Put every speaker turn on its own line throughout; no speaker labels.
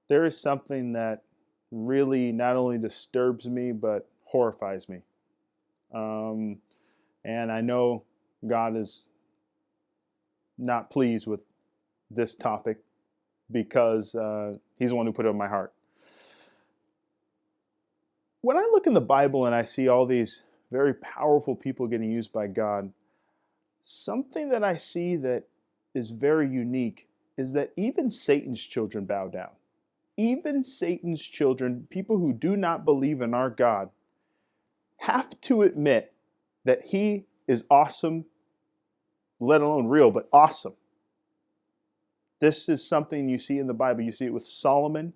there is something that really not only disturbs me, but horrifies me. Um, and I know God is not pleased with this topic because He's the one who put it in my heart. When I look in the Bible and I see all these very powerful people getting used by God, something that I see that is very unique is that even Satan's children bow down. Even Satan's children, people who do not believe in our God, have to admit that He is awesome, let alone real, but awesome. This is something you see in the Bible. You see it with Solomon,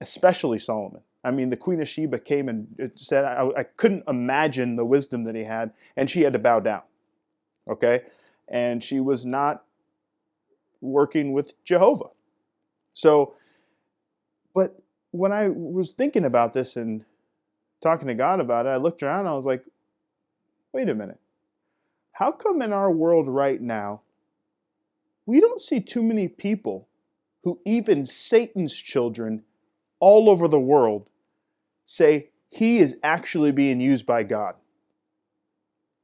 especially Solomon. I mean, the Queen of Sheba came and said, I couldn't imagine the wisdom that he had, and she had to bow down. Okay? And she was not working with Jehovah. So, but when I was thinking about this and talking to God about it, I looked around and I was like, wait a minute. How come in our world right now, we don't see too many people who even Satan's children all over the world say he is actually being used by God?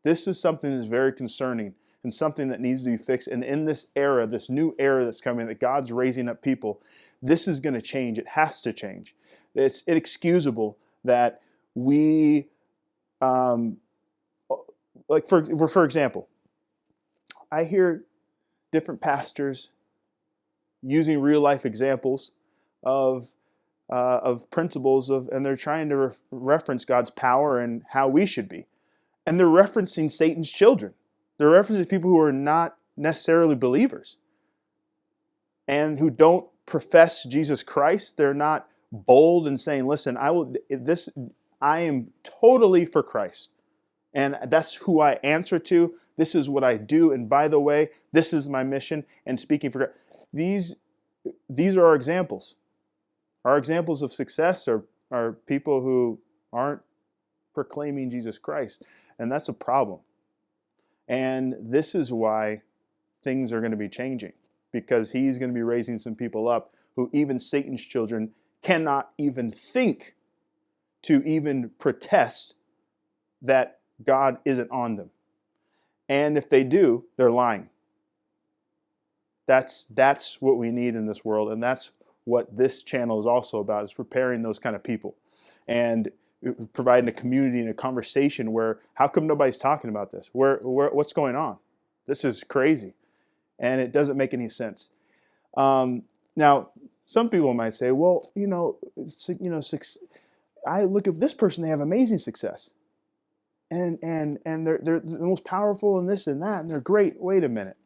This is something that's very concerning and something that needs to be fixed. And in this era, this new era that's coming, that God's raising up people, this is going to change. It has to change. It's inexcusable that we, like for example, I hear different pastors using real life examples of principles and they're trying to reference God's power and how we should be, and they're referencing Satan's children. They're referencing people who are not necessarily believers and who don't profess Jesus Christ. They're not bold in saying, "Listen, I am totally for Christ, and that's who I answer to. This is what I do, and by the way, this is my mission." And speaking for God, these are our examples. Our examples of success are people who aren't proclaiming Jesus Christ, and that's a problem. And this is why things are going to be changing, because He's going to be raising some people up who even Satan's children cannot even think to even protest that God isn't on them. And if they do, they're lying. That's what we need in this world, and that's what this channel is also about, is preparing those kind of people and providing a community and a conversation where, how come nobody's talking about this? What's going on? This is crazy, and it doesn't make any sense. Now, some people might say, well, I look at this person; they have amazing success, and they're the most powerful in this and that, and they're great. Wait a minute.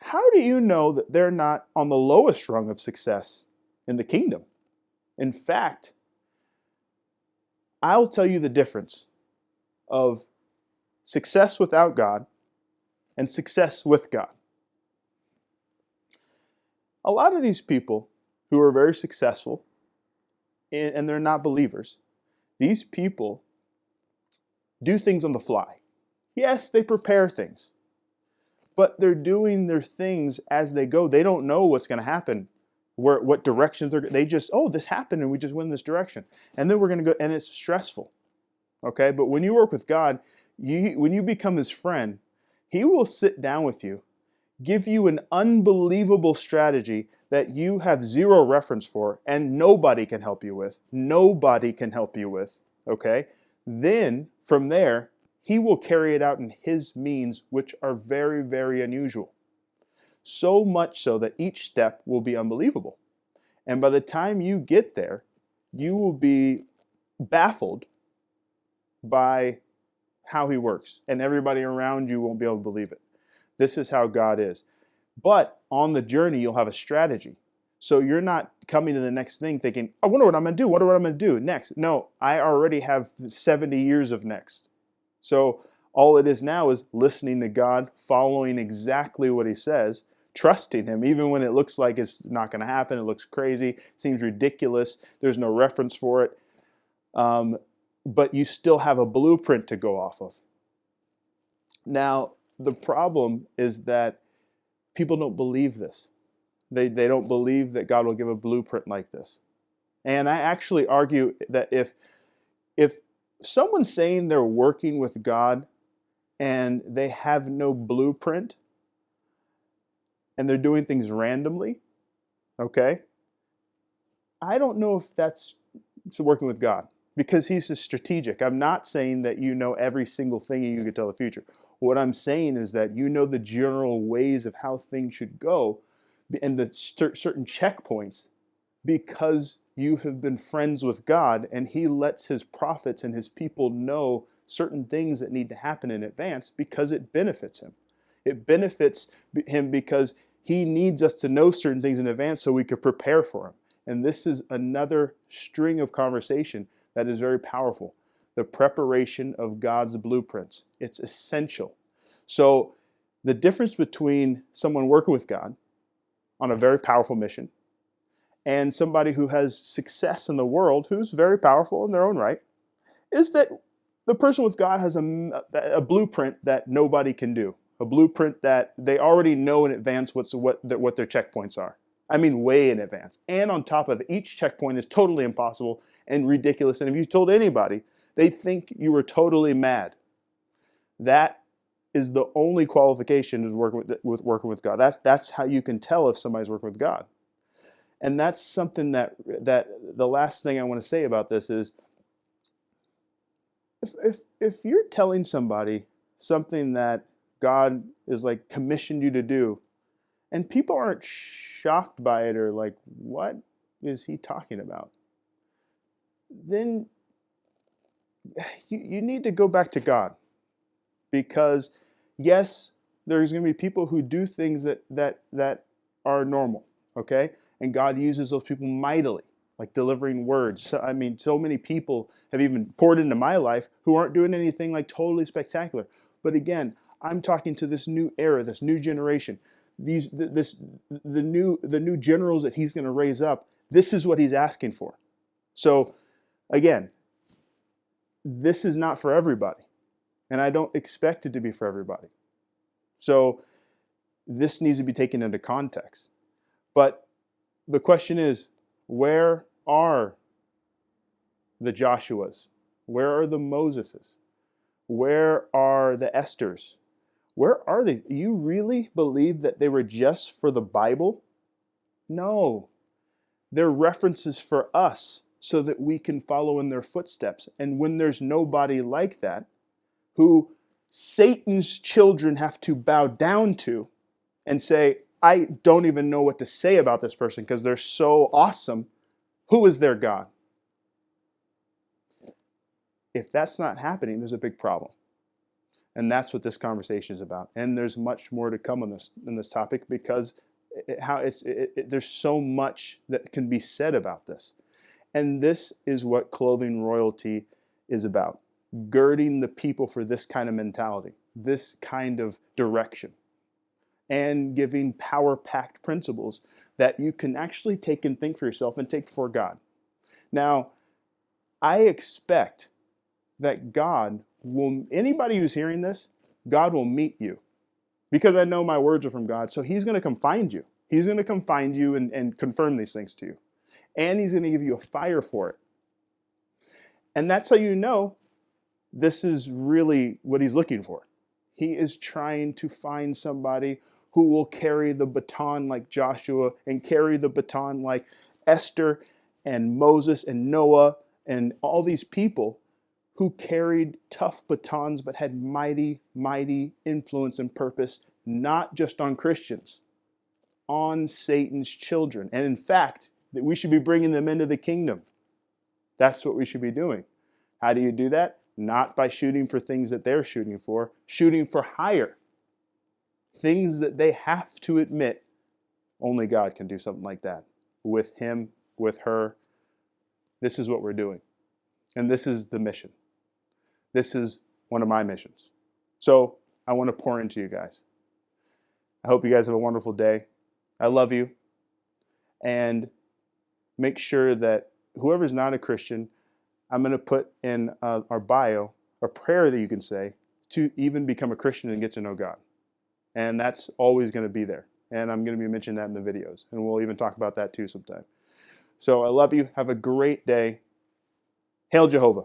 How do you know that they're not on the lowest rung of success in the kingdom? In fact, I'll tell you the difference of success without God and success with God. A lot of these people who are very successful and they're not believers, these people do things on the fly. Yes, they prepare things, but they're doing their things as they go. They don't know what's going to happen, what directions they just, this happened and we just went in this direction. And then we're going to go, and it's stressful. Okay? But when you work with God, when you become His friend, He will sit down with you, give you an unbelievable strategy that you have zero reference for and nobody can help you with. Nobody can help you with. Okay? Then, from there, He will carry it out in His means, which are very, very unusual. So much so that each step will be unbelievable. And by the time you get there, you will be baffled by how He works. And everybody around you won't be able to believe it. This is how God is. But on the journey, you'll have a strategy. So you're not coming to the next thing thinking, I wonder what I'm going to do. What I'm going to do next? No, I already have 70 years of next. So all it is now is listening to God, following exactly what He says, trusting Him, even when it looks like it's not going to happen. It looks crazy, seems ridiculous. There's no reference for it. But you still have a blueprint to go off of. Now, the problem is that people don't believe this. They don't believe that God will give a blueprint like this. And I actually argue that if someone's saying they're working with God and they have no blueprint and they're doing things randomly, okay, I don't know if that's working with God, because he's a strategic. I'm not saying that you know every single thing and you can tell the future. What I'm saying is that you know the general ways of how things should go and the certain checkpoints, because you have been friends with God and he lets his prophets and his people know certain things that need to happen in advance because it benefits him. It benefits him because he needs us to know certain things in advance so we could prepare for him. And this is another string of conversation that is very powerful. The preparation of God's blueprints. It's essential. So the difference between someone working with God on a very powerful mission and somebody who has success in the world, who's very powerful in their own right, is that the person with God has a blueprint that nobody can do. A blueprint that they already know in advance what their checkpoints are. I mean, way in advance. And on top of it, each checkpoint is totally impossible and ridiculous. And if you told anybody, they think you were totally mad. That is the only qualification is working with God. That's how you can tell if somebody's working with God. And that's something that the last thing I want to say about this is, if you're telling somebody something that God is like commissioned you to do, and people aren't shocked by it or like, what is he talking about? Then you need to go back to God. Because yes, there's going to be people who do things that are normal, okay? And God uses those people mightily, like delivering words. So, I mean, so many people have even poured into my life who aren't doing anything like totally spectacular. But again, I'm talking to this new era, this new generation. The new generals that he's going to raise up. This is what he's asking for. So again, this is not for everybody, and I don't expect it to be for everybody. So this needs to be taken into context. But the question is, where are the Joshuas? Where are the Moseses? Where are the Esthers? Where are they? You really believe that they were just for the Bible? No. They're references for us so that we can follow in their footsteps. And when there's nobody like that, who Satan's children have to bow down to and say, I don't even know what to say about this person because they're so awesome, who is their God? If that's not happening, there's a big problem. And that's what this conversation is about. And there's much more to come on this topic, because there's so much that can be said about this. And this is what clothing royalty is about. Girding the people for this kind of mentality, this kind of direction, and giving power-packed principles that you can actually take and think for yourself and take before God. Now, I expect that God will, anybody who's hearing this, God will meet you. Because I know my words are from God, so he's going to come find you. He's going to come find you and confirm these things to you. And he's going to give you a fire for it. And that's how you know this is really what he's looking for. He is trying to find somebody who will carry the baton like Joshua and carry the baton like Esther and Moses and Noah and all these people who carried tough batons but had mighty, mighty influence and purpose, not just on Christians, on Satan's children. And in fact, that we should be bringing them into the kingdom. That's what we should be doing. How do you do that? Not by shooting for things that they're shooting for higher. Things that they have to admit only God can do something like that. With him, with her. This is what we're doing. And this is the mission. This is one of my missions. So I want to pour into you guys. I hope you guys have a wonderful day. I love you. And make sure that whoever's not a Christian, I'm going to put in our bio a prayer that you can say to even become a Christian and get to know God. And that's always going to be there. And I'm going to be mentioning that in the videos. And we'll even talk about that too sometime. So I love you. Have a great day. Hail Jehovah.